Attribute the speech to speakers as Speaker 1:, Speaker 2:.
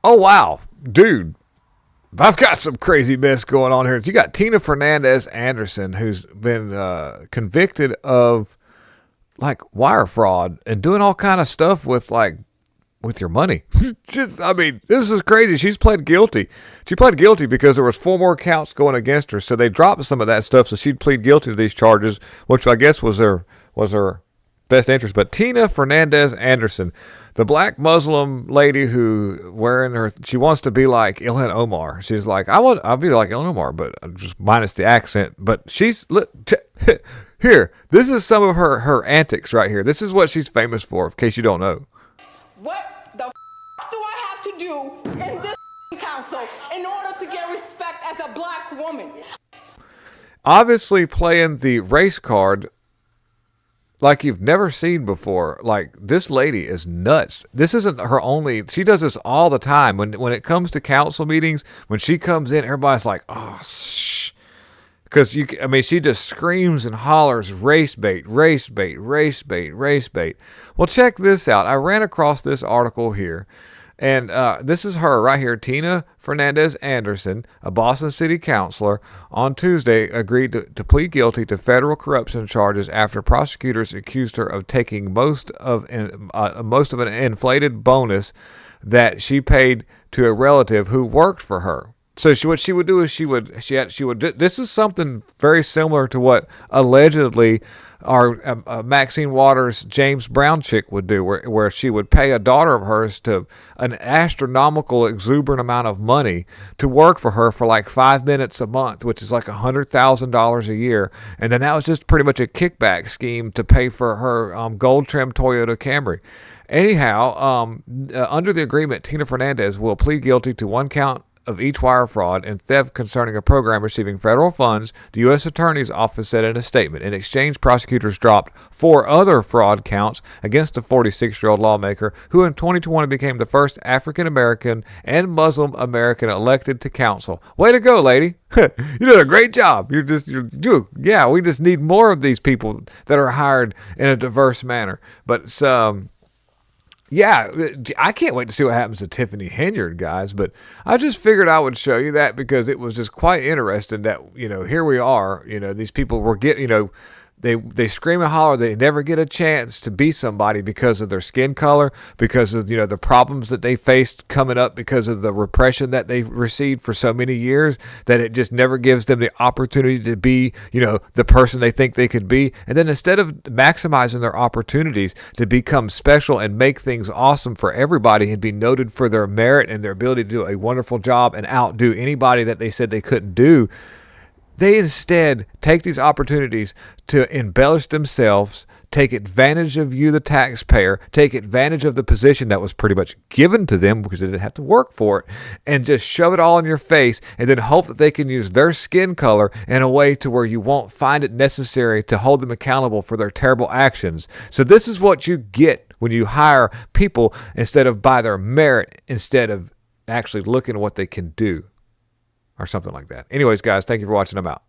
Speaker 1: Oh, wow. Dude, I've got some crazy mess going on here. You got Tina Fernandez Anderson, who's been convicted of like wire fraud and doing all kind of stuff with your money. This is crazy. She's pled guilty. She pled guilty because there was 4 more counts going against her. So they dropped some of that stuff. So she'd plead guilty to these charges, which I guess was her best interest. But Tina Fernandez Anderson, the black Muslim lady who she wants to be like Ilhan Omar. She's like, I'll be like Ilhan Omar, but just minus the accent. But here, this is some of her antics right here. This is what she's famous for, in case you don't know.
Speaker 2: What the do I have to do in this council in order to get respect as a black woman?
Speaker 1: Obviously playing the race card like you've never seen before. Like, this lady is nuts. This isn't her only. She does this all the time. When it comes to council meetings, when she comes in, everybody's like, oh, shh. Because she just screams and hollers, race bait, race bait, race bait, race bait. Well, check this out. I ran across this article here. And this is her right here, Tina Fernandez Anderson, a Boston City councilor, on Tuesday agreed to plead guilty to federal corruption charges after prosecutors accused her of taking most of an inflated bonus that she paid to a relative who worked for her. So what she would do is this is something very similar to what allegedly our Maxine Waters James Brown chick would do, where she would pay a daughter of hers to an astronomical, exuberant amount of money to work for her for like 5 minutes a month, which is like $100,000 a year, and then that was just pretty much a kickback scheme to pay for her gold trim Toyota Camry. Anyhow, under the agreement, Tina Fernandez will plead guilty to 1 count of each wire fraud and theft concerning a program receiving federal funds, the U.S. Attorney's Office said in a statement. In exchange, prosecutors dropped 4 other fraud counts against a 46-year-old lawmaker who in 2020 became the first African-American and Muslim American elected to council. Way to go, lady. You did a great job. We just need more of these people that are hired in a diverse manner. But yeah, I can't wait to see what happens to Tiffany Henyard, guys. But I just figured I would show you that because it was just quite interesting that, here we are, these people were they scream and holler. They never get a chance to be somebody because of their skin color, because of, the problems that they faced coming up because of the repression that they received for so many years, that it just never gives them the opportunity to be, the person they think they could be. And then instead of maximizing their opportunities to become special and make things awesome for everybody and be noted for their merit and their ability to do a wonderful job and outdo anybody that they said they couldn't do, they instead take these opportunities to embellish themselves, take advantage of you, the taxpayer, take advantage of the position that was pretty much given to them because they didn't have to work for it, and just shove it all in your face and then hope that they can use their skin color in a way to where you won't find it necessary to hold them accountable for their terrible actions. So this is what you get when you hire people instead of by their merit, instead of actually looking at what they can do. Or something like that. Anyways, guys, thank you for watching. I'm out.